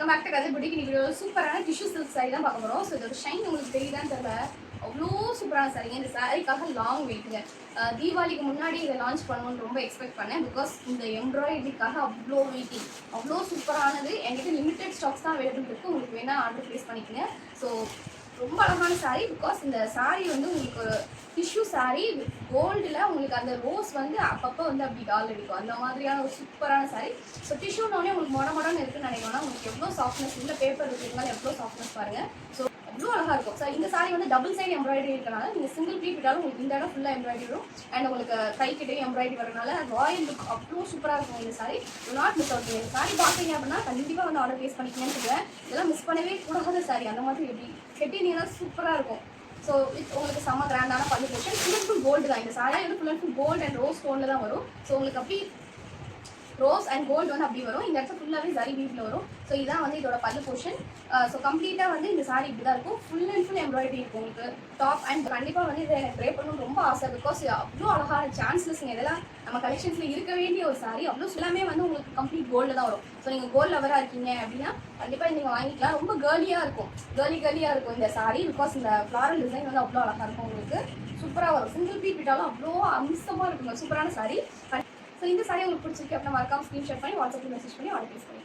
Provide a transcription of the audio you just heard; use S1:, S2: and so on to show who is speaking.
S1: Welcome back to கதை boutique. இன்னைக்கு ஒரு சூப்பரான டிஷ்யூ சில்க் சாரி தான் பார்க்க போகிறோம். ஸோ இதோட ஷைன் உங்களுக்கு தெரியுதான்னு தெரியல, அவ்வளோ சூப்பரான சாரிங்க. இந்த சாரிக்காக லாங் வெயிட்டுங்க. தீபாவளிக்கு முன்னாடி இதை லான்ச் பண்ணணும்னு ரொம்ப எக்ஸ்பெக்ட் பண்ணேன். பிகாஸ் இந்த எம்ப்ராய்டரிக்காக அவ்வளோ வெயிட்டிங், அவ்வளோ சூப்பரானது. என்கிட்ட லிமிடெட் ஸ்டாக்ஸ் தான் அவைலபிள் இருக்குது. உங்களுக்கு வேணால் ஆர்டர் ப்ளேஸ் பண்ணிக்கோங்க. ஸோ ரொம்ப அழகான சாரீ. பிகாஸ் இந்த சாரீ வந்து உங்களுக்கு ஒரு டிஷ்யூ சாரீ கோல்டில் உங்களுக்கு அந்த ரோஸ் வந்து அப்பப்போ வந்து அப்படி டால் அடிக்கும், அந்த மாதிரியான ஒரு சூப்பரான சாரீ. ஸோ டிஷ்யூனோடனே உங்களுக்கு மொடன்னு இருக்குன்னு நினைக்கணும்னா உங்களுக்கு எவ்வளோ சாஃப்ட்னஸ், இந்த பேப்பர் இருக்கிறதுனால எவ்வளோ சாஃப்ட்னஸ் பாருங்கள். ஸோ அவ்வளோ அழகாக இருக்கும். ஸோ இந்த சாரீ வந்து டபுள் சைடு எம்ப்ராய்டரி இருக்கனால நீங்கள் சிங்கிள் ப்ளீட் விட்டாலும் உங்களுக்கு இந்த இடம் ஃபுல்லாக எம்ப்ராய்டரி வரும். அண்ட் உங்களுக்கு கைக்கிட்டே எம்ப்ராய்டரி வரனால ராயல் லுக் அவ்வளோ சூப்பராக இருக்கும் இந்த sari. To not miss out. இந்த சாரீ பார்த்தீங்க அப்படின்னா கண்டிப்பாக வந்து ஆர்டர் ப்ளேஸ் பண்ணிக்கணும்னு சொல்லுவேன். இதெல்லாம் மிஸ் பண்ணவே கூடாத சாரீ. அந்த மாதிரி எப்படி கெட்டினீங்கன்னா சூப்பராக இருக்கும். ஸோ உங்களுக்கு செம்ம கிராண்டான பல்லு portion. Full and full gold தான். இந்த சாரீ வந்து full and full gold and rose ஸ்டோனில் தான் வரும். ஸோ உங்களுக்கு அப்படி ரோஸ் அண்ட் கோல்டு வந்து அப்படி வரும். இந்த இடத்துல ஃபுல்லாகவே ஜரி வீட்டில் வரும். ஸோ இதான் வந்து இதோட பல்லு போர்ஷன். ஸோ கம்ப்ளீட்டாக வந்து இந்த சாரீ இப்படி தான் இருக்கும். ஃபுல் அண்ட் ஃபுல் எம்ப்ராய்டரி இருக்கும் உங்களுக்கு டாப். அண்ட் கண்டிப்பாக வந்து இதை எனக்கு ட்ரை பண்ணணும்னு ரொம்ப ஆசை. பிகாஸ் அவ்வளோ அழகான சான்ஸ்லெஸ்ங்க. இதெல்லாம் நம்ம கலெக்ஷன்ஸில் இருக்க வேண்டிய ஒரு சாரீ. அவ்வளோ எல்லாமே வந்து உங்களுக்கு கம்ப்ளீட் கோல்டில் தான் வரும். ஸோ நீங்கள் கோல்டு லவராக இருக்கீங்க அப்படின்னா கண்டிப்பாக நீங்கள் வாங்கிக்கலாம். ரொம்ப கேர்லியாக இருக்கும், கேர்லியாக இருக்கும் இந்த சாரீ. பிகாஸ் இந்த ஃப்ளாரல் டிசைன் வந்து அவ்வளோ அழகாக இருக்கும். உங்களுக்கு சூப்பராக வரும். சிங்கிள் பீட் விட்டாலும் அவ்வளோ அம்சமாக இருக்குங்க. சூப்பரான சாரீ. ஸோ இந்த சாரீ உங்களுக்கு பிடிச்சிருக்கு அப்படின்னா மறக்காம ஸ்க்ரீன்ஷாட் பண்ணி வாட்ஸ்அப்பில் மெசேஜ் பண்ணி ஆர்டர் ப்ளேஸ் பண்ணி